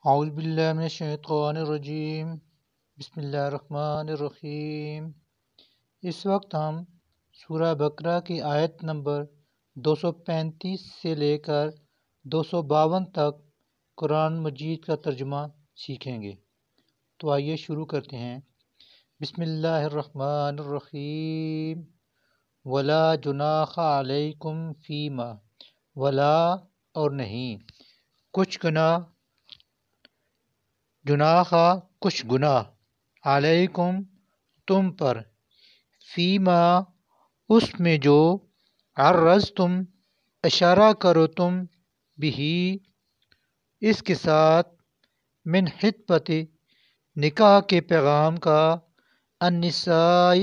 اعوذ باللہ من الشیطان الرجیم بسم اللہ الرحمن الرحیم۔ اس وقت ہم سورہ بقرہ کی آیت نمبر 235 سے لے کر 252 تک قرآن مجید کا ترجمہ سیکھیں گے۔ تو آئیے شروع کرتے ہیں۔ بسم اللہ الرحمن الرحیم۔ ولا جناح علیکم فیما، ولا اور نہیں، کچھ گناہ، جناح کچھ گناہ، علیکم تم پر، فیما اس میں جو، عرضتم اشارہ کرو تم، بہی اس کے ساتھ، من خطبت نکاح کے پیغام کا، النساء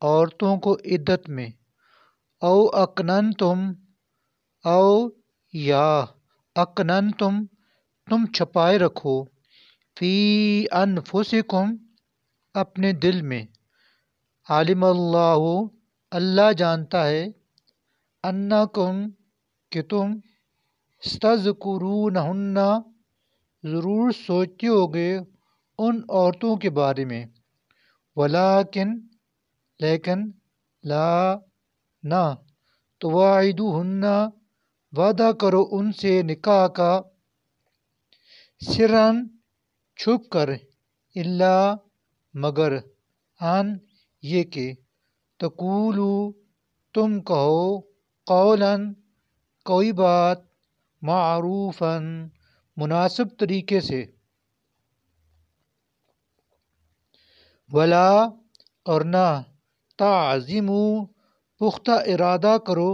عورتوں کو عدت میں، او اکننتم او یا اکننتم تم چھپائے رکھو، فی انفسکم اپنے دل میں، علم اللہ اللہ جانتا ہے، انکم کہ تم، تذکرونہن ضرور سوچتے ہوگے ان عورتوں کے بارے میں، ولیکن لیکن، لا نہ، تواعدوہن وعدہ کرو ان سے نکاح کا، سرًا چھپ کر، الا مگر، ان یہ کہ، تقولو تم کہو، قولاً کوئی بات، معروفاً مناسب طریقے سے، ولا اور نہ، تعزموا پختہ ارادہ کرو،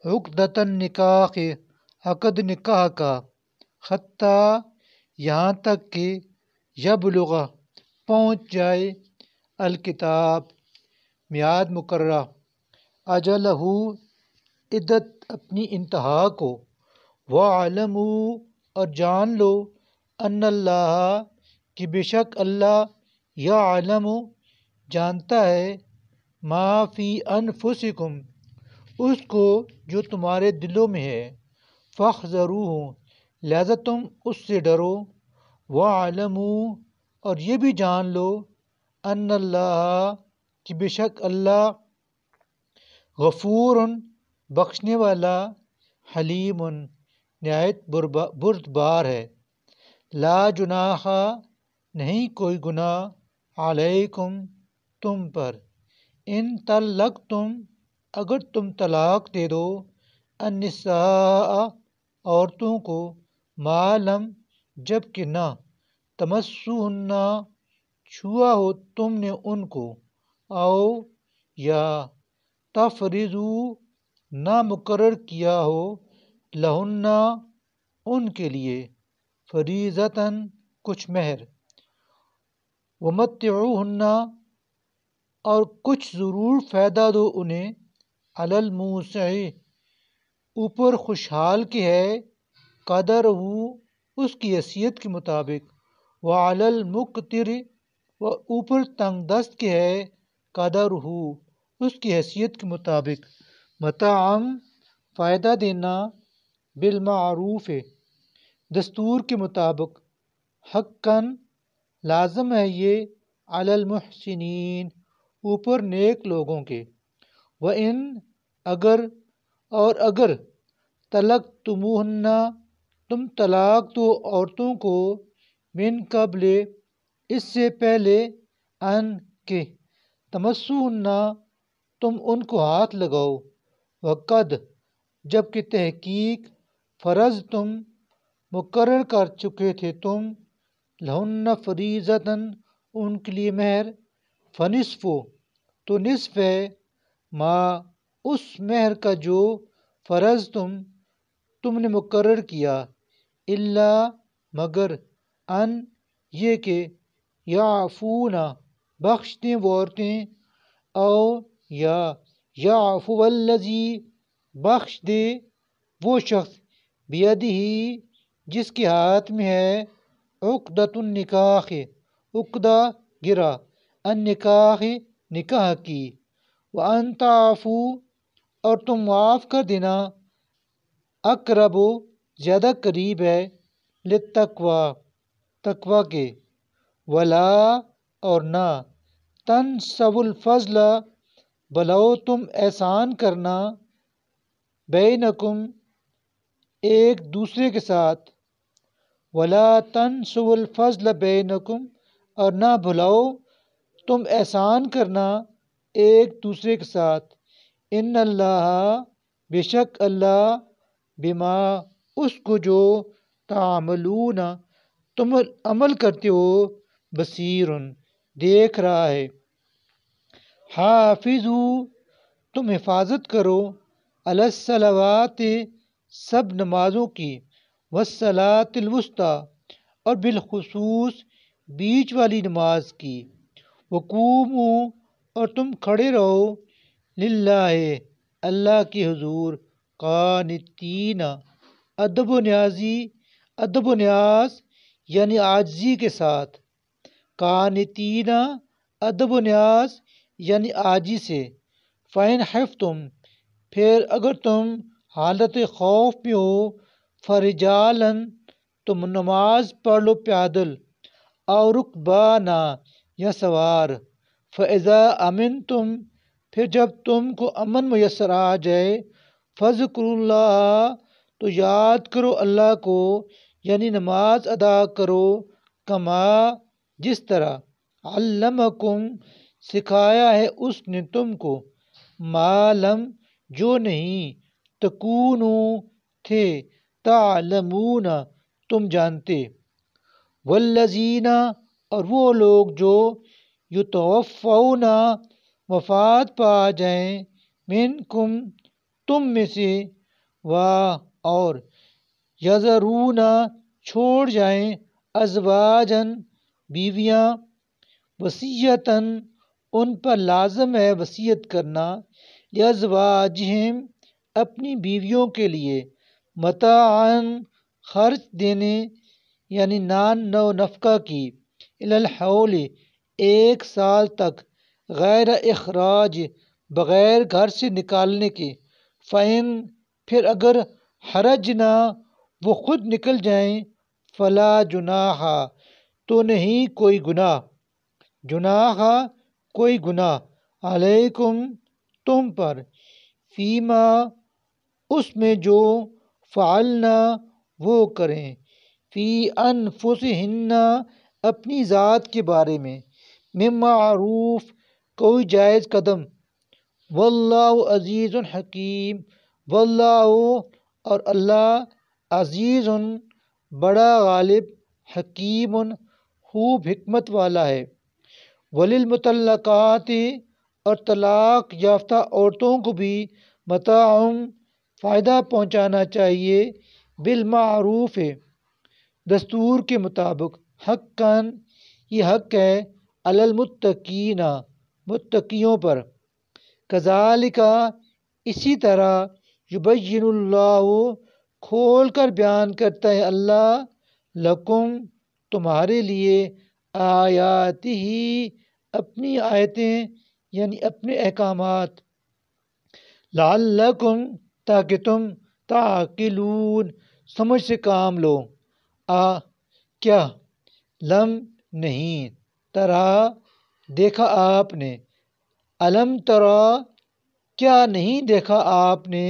عقدۃ النکاح عقد نکاح کا، حتیٰ یہاں تک کہ، یبلغ پہنچ جائے، الکتاب میعاد مقررہ، اجلہ عدت اپنی انتہا کو، وَاعْلَمُوا اور جان لو، ان اللہ کہ بے شک اللہ، یعلم جانتا ہے، ما فی انفسکم اس کو جو تمہارے دلوں میں ہے، فاحذروہ لہذا تم اس سے ڈرو، وَاعْلَمُوا اور یہ بھی جان لو، ان اللہ کہ بے شک اللہ، غفور بخشنے والا، حلیم نہایت بردبار ہے، لا جناح نہیں کوئی گناہ، علیکم تم پر، ان طلقتم اگر تم طلاق دے دو، النساء عورتوں کو، ما لم جب کہ نہ، تمسوہن چھوا ہو تم نے ان کو، او یا تفرضوا نہ مقرر کیا ہو، لہن ان کے لیے، فریضۃً کچھ مہر، ومتعوہن اور کچھ ضرور فائدہ دو انہیں، علی الموسع اوپر خوشحال کے ہے، قدرہ اس کی حیثیت کے مطابق، وعلی المقتر و اوپر تنگ دست کے ہے، قدرہ اس کی حیثیت کے مطابق، متاعًا فائدہ دینا، بالمعروف دستور کے مطابق، حقاً لازم ہے یہ، علی المحسنین اوپر نیک لوگوں کے، وَإِنْ اگر اور اگر، طلقتموہن تم طلاق دو عورتوں کو، من قبل اس سے پہلے، ان کہ، تمسوہن تم ان کو ہاتھ لگاؤ، وقد جبکہ تحقیق، فرضتم مقرر کر چکے تھے تم، لہن فریضۃً ان کے لیے مہر، فنصف تو نصف ہے، ما اس مہر کا جو، تم نے مقرر کیا، الا مگر، ان یہ کہ، یعفون بخش دیں وہ عورتیں، او یا یعفو الذی بخش دے وہ شخص، بیدہ جس کے ہاتھ میں ہے، عقدۃ النکاح عقدہ گرہ، النکاح نکاح کی، وان تعفوا اور تم معاف کر دینا، اقرب زیادہ قریب ہے، للتقوی تقوی کے، ولا اور نہ، تنسوا الفضل بلاؤ تم احسان کرنا، بینکم ایک دوسرے کے ساتھ، ولا تنسوا الفضل بینکم اور نہ بھلاؤ تم احسان کرنا ایک دوسرے کے ساتھ، ان اللہ بے شک اللہ، بما اس کو جو تعملون تم عمل کرتے ہو، بصیر دیکھ رہا ہے۔ حافظو تم حفاظت کرو، علی الصلوات سب نمازوں کی، والصلاۃ الوسطی اور بالخصوص بیچ والی نماز کی، وقوموا اور تم کھڑے رہو، للہ اللہ کے حضور، قانتین ادب و نیاز یعنی عاجزی کے ساتھ، قانتین ادب و نیاز یعنی عاجزی سے، فَإِنْ خِفْتُمْ پھر اگر تم حالت خوف میں ہو، فَرِجَالًا تم نماز پڑھ لو پیادل، او رکبانا یا سوار، فَإِذَا أَمِنْتُمْ پھر جب تم کو امن میسر آ جائے، فَاذْكُرُوا اللَّهَ تو یاد کرو اللہ کو، یعنی نماز ادا کرو، کما جس طرح، علمکم سکھایا ہے اس نے تم کو، ما لم جو نہیں، تکونو تھے، تعلمون تم جانتے، والذین اور وہ لوگ جو یتوفون وفات پا جائیں، منکم تم میں سے، اور یذرون چھوڑ جائیں، ازواجن بیویاں، وصیتاً ان پر لازم ہے وصیت کرنا، لازواجہم اپنی بیویوں کے لیے، متاعاً خرچ دینے یعنی نان نو نفقہ کی، الی الحول ایک سال تک، غیر اخراج بغیر گھر سے نکالنے کے، فَإِن پھر اگر حرجنا وہ خود نکل جائیں، فلا جناح تو نہیں کوئی گناہ، جناح کوئی گناہ، علیکم تم پر، فیما اس میں جو فعلنا وہ کریں، فی انفسہن اپنی ذات کے بارے میں، من معروف کوئی جائز قدم، واللہ عزیز حکیم واللہ اور اللہ عزیز بڑا غالب، حکیم خوب حکمت والا ہے، وللمطلقات اور طلاق یافتہ عورتوں کو بھی، متاع فائدہ پہنچانا چاہیے، بالمعروف دستور کے مطابق، حقاً یہ حق ہے، علی المتقین متقیوں پر، کذالک اسی طرح، یبین اللہ کھول کر بیان کرتا ہے اللہ، لکم تمہارے لیے، آیاتہ اپنی آیتیں یعنی اپنے احکامات، لعلکم تاکہ تم، تعقلون سمجھ سے کام لو، کیا، لم نہیں، ترا دیکھا آپ نے، الم ترا کیا نہیں دیکھا آپ نے،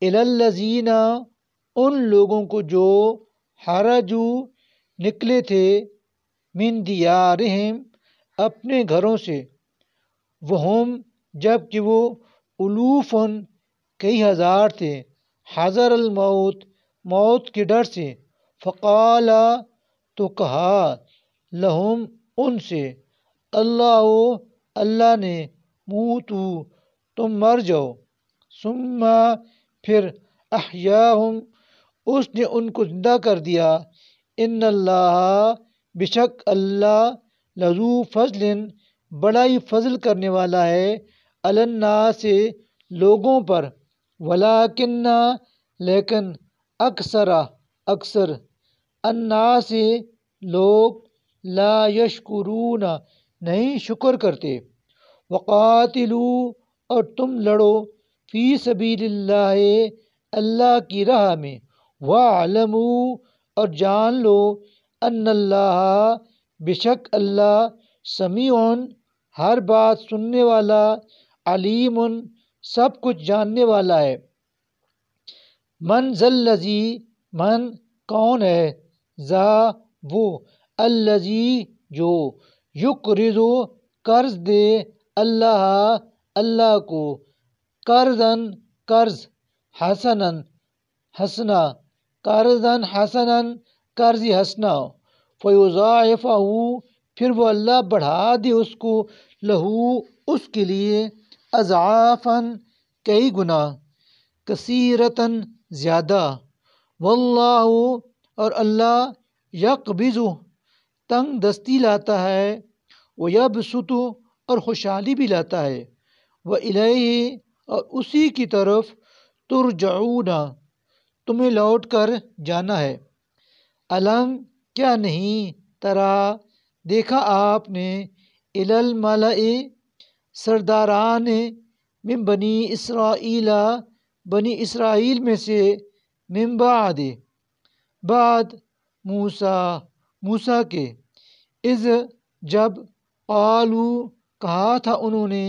الی الذین ان لوگوں کو جو، خرجو نکلے تھے، من دیارہم اپنے گھروں سے، وہم جب کہ وہ، الوف کئی ہزار تھے، حذر الموت موت کے ڈر سے، فقال تو کہا، لہم ان سے، اللہ نے، موتو تم مر جاؤ، ثم پھر، احیاہم اس نے ان کو زندہ کر دیا، ان اللہ بے شک اللہ، لذو فضل بڑا ہی فضل کرنے والا ہے، علی الناس لوگوں پر، ولکن لیکن، اکثر الناس لوگ، لا یشکرون نہیں شکر کرتے، وقاتلوا اور تم لڑو، فی سبیل اللہ اللہ کی راہ میں، واعلموا اور جان لو، ان اللہ بشک اللہ سمیع ہر بات سننے والا، علیم سب کچھ جاننے والا ہے۔ من ذی من کون ہے، ذا وہ، الذی جو، یقرض قرض دے، اللہ اللہ کو، قرضاً قرض، حسناً حسنا، قرضاً حسناً قرض حسنا، فیضاعفہ پھر وہ اللہ بڑھا دے اس کو، لہو اس کے لیے، اضعافاً کئی گنا، کثیرتاً زیادہ، واللہ اور اللہ، یقبض تنگ دستی لاتا ہے، ویبسط اور خوشحالی بھی لاتا ہے، وإلیہ اور اسی کی طرف، ترجعون تمہیں لوٹ کر جانا ہے۔ علم کیا نہیں، ترا دیکھا آپ نے، الی الملأ سرداران، من بنی اسرائیل بنی اسرائیل میں سے، من بعد موسیٰ کے، اذ جب، قالوا کہا تھا انہوں نے،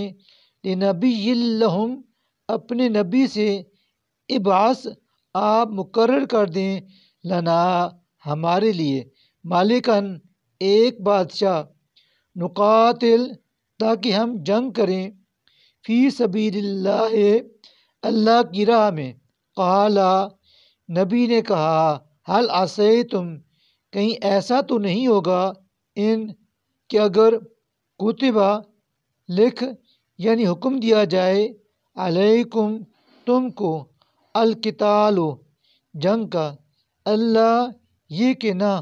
لنبی لہم اپنے نبی سے، ابعث آپ مقرر کر دیں، لنا ہمارے لیے، مالکاً ایک بادشاہ، نقاتل تاکہ ہم جنگ کریں، فی سبیل اللہ اللہ کی راہ میں، قال نبی نے کہا، حل عصیتم کہیں ایسا تو نہیں ہوگا، ان کہ اگر کتبہ لکھ یعنی حکم دیا جائے، علیکم تم کو، القتال جنگ کا، اللہ یہ کہ نہ،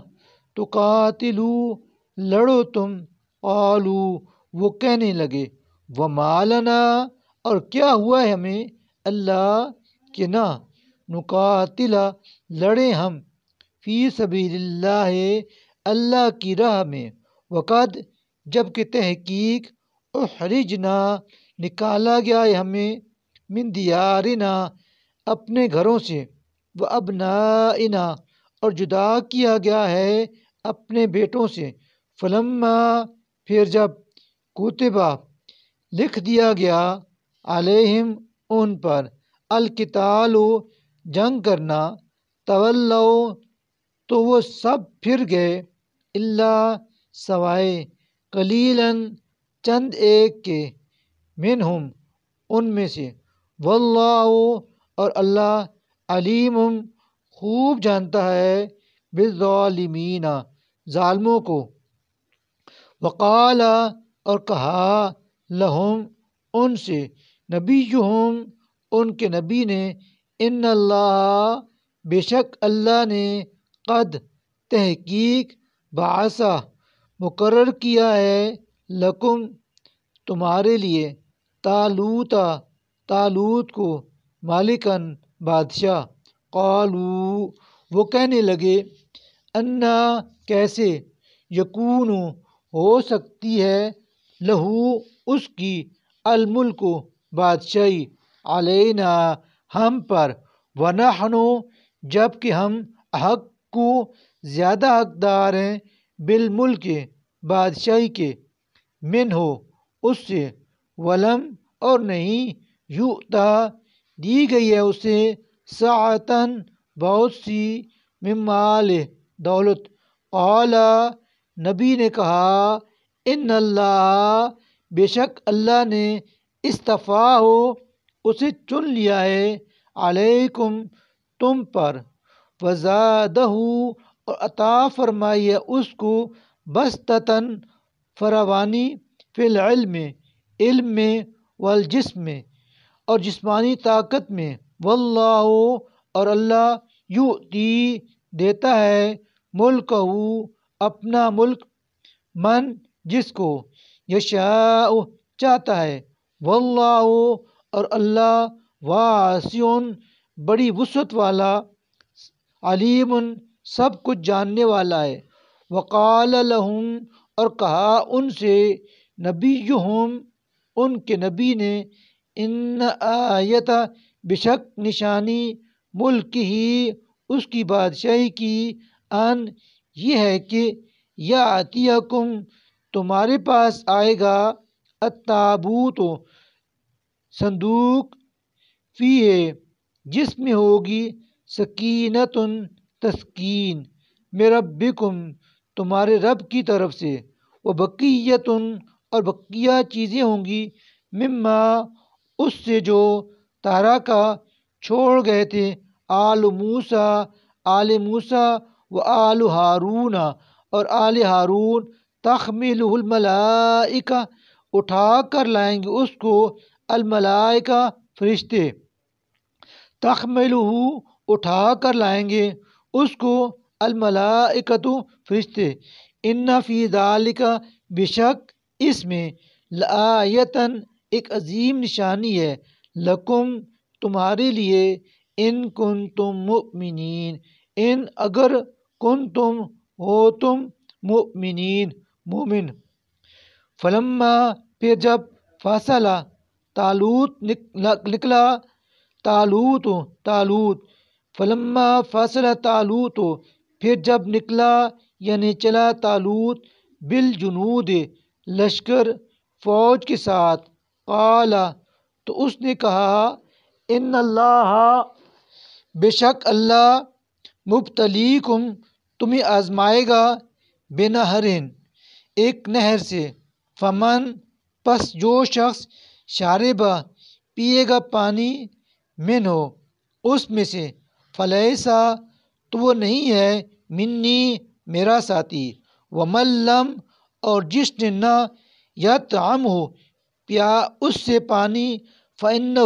تقاتلوا لڑو تم، قالوا وہ کہنے لگے، وما لنا اور کیا ہوا ہے ہمیں، اللہ کہ نہ، نقاتل لڑیں ہم، فی سبیل اللہ اللہ کی راہ میں، وقد جبکہ تحقیق، اخرجنا نکالا گیا ہے ہمیں، من دیارنا اپنے گھروں سے، وابنائنا اور جدا کیا گیا ہے اپنے بیٹوں سے، فلما پھر جب، کتبہ لکھ دیا گیا، علیہم ان پر، القتال جنگ کرنا، تولوا تو وہ سب پھر گئے، الا سوائے، قلیلاً چند ایک کے، منہم ان میں سے، واللہ اور اللہ، علیم خوب جانتا ہے، بالظالمین ظالموں کو، وقال اور کہا، لہم ان سے، نبیہم ان کے نبی نے، ان اللہ بے شک اللہ نے، قد تحقیق، بعث مقرر کیا ہے، لکم تمہارے لیے، طالوت کو، مالکاً بادشاہ، قالوا وہ کہنے لگے، انا کیسے، یکون ہو سکتی ہے، لہو اس کی، الملک بادشاہی، علینا ہم پر، ونحن جب کہ ہم، حق کو زیادہ حقدار ہیں، بالملک بادشاہی کے، منہ اس سے، ولم اور نہیں، یؤتا دی گئی ہے اسے، سعتاً بہت سی، من مال دولت، قال نبی نے کہا، ان اللہ بے شک اللہ نے، اصطفیٰ اسے چن لیا ہے، علیکم تم پر، وزادہ اور عطا فرمائی ہے اس کو، بسطتاً فراوانی، فی العلم علم میں، والجسم اور جسمانی طاقت میں، واللہ اور اللہ، یؤتی دیتا ہے، ملکہ اپنا ملک، من جس کو، یشاء چاہتا ہے، واللہ اور اللہ، واسع بڑی وسعت والا، علیم سب کچھ جاننے والا ہے، وقال لہم اور کہا ان سے، نبیہم ان کے نبی نے، ان آیت بے شک نشانی، ملک ہی اس کی بادشاہی کی، ان یہ ہے کہ یاتیکم تمہارے پاس آئے گا التابوت صندوق فی ہے جس میں ہوگی سکینت تسکین من ربکم تمہارے رب کی طرف سے وبقیت اور بقیہ چیزیں ہوں گی مما اس سے جو تارکا چھوڑ گئے تھے آل موسیٰ و آل ہارون اور آل ہارون تحملہ الملائکہ اٹھا کر لائیں گے اس کو الملائکہ فرشتے تحملہ اٹھا کر لائیں گے اس کو الملائکۃ فرشتے ان فی ذالک بشک اس میں لآیتن ایک عظیم نشانی ہے لکم تمہارے لیے ان کنتم مؤمنین ان اگر کنتم ہو تم مؤمنین مومن فلما پھر جب فاصلہ طالوت نکلا طالوت فلما فاصلہ طالوت پھر جب نکلا یعنی چلا طالوت بالجنود لشکر فوج کے ساتھ قال تو اس نے کہا ان اللہ بے شک اللہ مبتلیکم تمہیں آزمائے گا بنہرن ایک نہر سے فمن پس جو شخص شاربہ پیے گا پانی من ہو اس میں سے فلیسا تو وہ نہیں ہے منی میرا ساتھی ومن لم اور جس نے نہ یطعم ہو پیا اس سے پانی فإنہ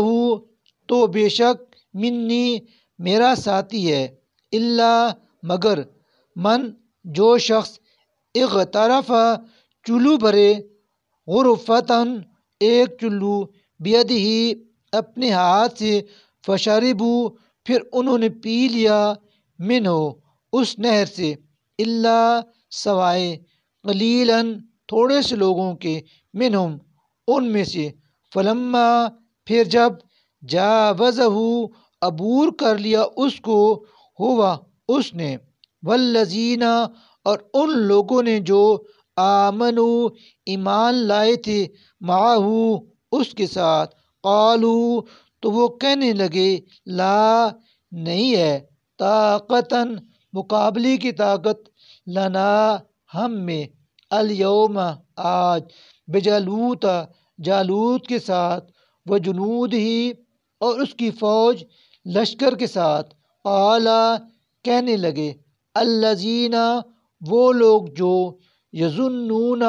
تو بے شک منی میرا ساتھی ہے الا مگر من جو شخص اغترف چلو بھرے غرفتن ایک چلو بیدہی اپنے ہاتھ سے فشربوا پھر انہوں نے پی لیا منہ اس نہر سے الا سوائے قلیلاً تھوڑے سے لوگوں کے منہم ان میں سے فلما پھر جب جاوزہ عبور کر لیا اس کو ہوا اس نے والذین اور ان لوگوں نے جو آمنو ایمان لائے تھے معہو اس کے ساتھ قالو تو وہ کہنے لگے لا نہیں ہے طاقتاً مقابلے کی طاقت لنا ہم میں الیوم آج بجالوت جالوت کے ساتھ وجنود ہی اور اس کی فوج لشکر کے ساتھ قال کہنے لگے الذین وہ لوگ جو یظنون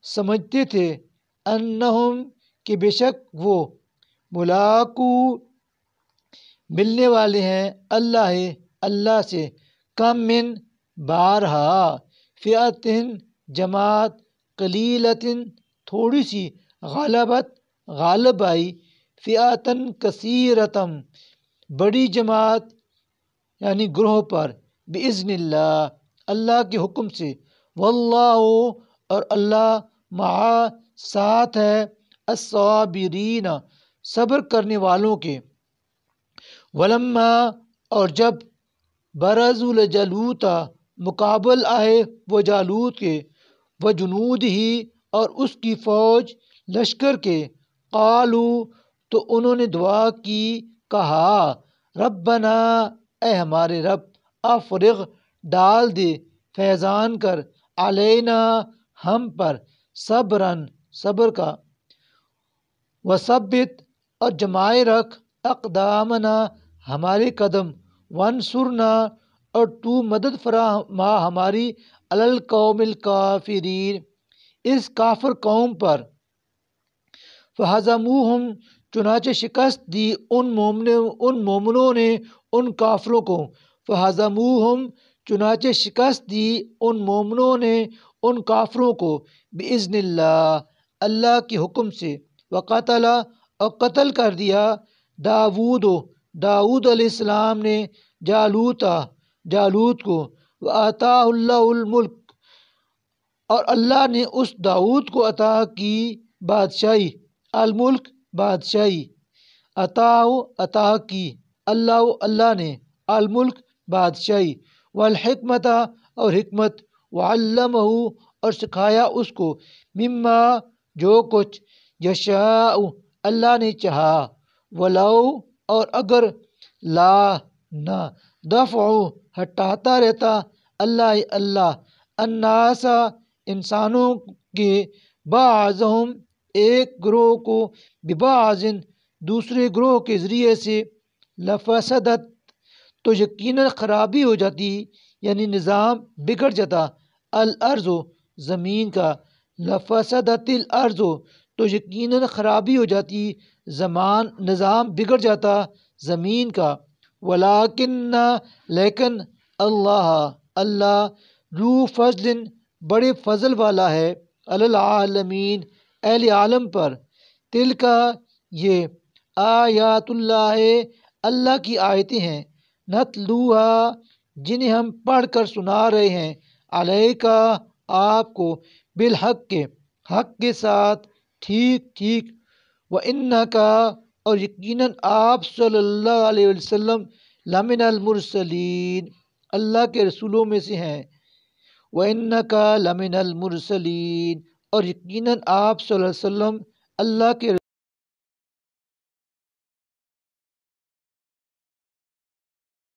سمجھتے تھے انہم کہ بے شک وہ ملاقو ملنے والے ہیں اللہ سے کم من بارہا فئتن جماعت قلیلتن تھوڑی سی غالب آئی فئتن کثیرتم بڑی جماعت یعنی گروہ پر باذن اللہ اللہ کے حکم سے واللہ اور اللہ مع ساتھ ہے الصابرین صبر کرنے والوں کے ولما اور جب برزوا لجالوت مقابل آئے وہ جالوت کے وجنود ہی اور اس کی فوج لشکر کے قالو تو انہوں نے دعا کی کہا ربنا اے ہمارے رب افرغ ڈال دے فیضان کر علینا ہم پر صبرن صبر کا وثبت اور جمائے رکھ اقدامنا ہمارے قدم وانصرنا اور تو مدد فرما ہماری علی القوم الکافرین اس کافر قوم پر فہزموہم چنانچہ شکست دی ان مومنوں نے ان کافروں کو فہزموہم چنانچہ شکست دی ان مومنوں نے ان کافروں کو باذن اللہ اللہ کے حکم سے وقتل اور قتل کر دیا داؤد علیہ السلام نے جالوت کو وآتاہ اللہ الملک اور اللہ نے اس داؤد کو عطا کی بادشاہی الملک بادشاہی عطا کی اللہ نے الملک بادشاہی والحکمت اور حکمت، وعلمہ اور سکھایا اس کو، مما جو کچھ، یشاء اللہ نے چاہا، ولو اور اگر، لا نہ، دفع ہٹاتا رہتا اللہ الناس انسانوں کے، بعضہم ایک گروہ کو، ببعض دوسرے گروہ کے ذریعے سے، لفسدت تو یقیناً خرابی ہو جاتی، یعنی نظام بگڑ جاتا، الارض زمین کا، لفسدت الارض تو یقیناً خرابی ہو جاتی، نظام بگڑ جاتا زمین کا، ولیکن لیکن اللہ ذو فضل بڑے فضل والا ہے، علی العالمین اہل عالم پر، تلک یہ آیات اللہ کی آیتیں ہیں، نتلوہا جنہیں ہم پڑھ کر سنا رہے ہیں، علیک آپ کو، بالحق کے حق کے ساتھ، ٹھیک ٹھیک، وَإِنَّكَ اور یقیناً آپ صلی اللہ علیہ وسلم، لمن المرسلین اللہ کے رسولوں میں سے ہیں، وَإِنَّكَ لَمِنَ الْمُرْسَلِينَ اور یقیناً آپ صلی اللہ علیہ وسلم اللہ کے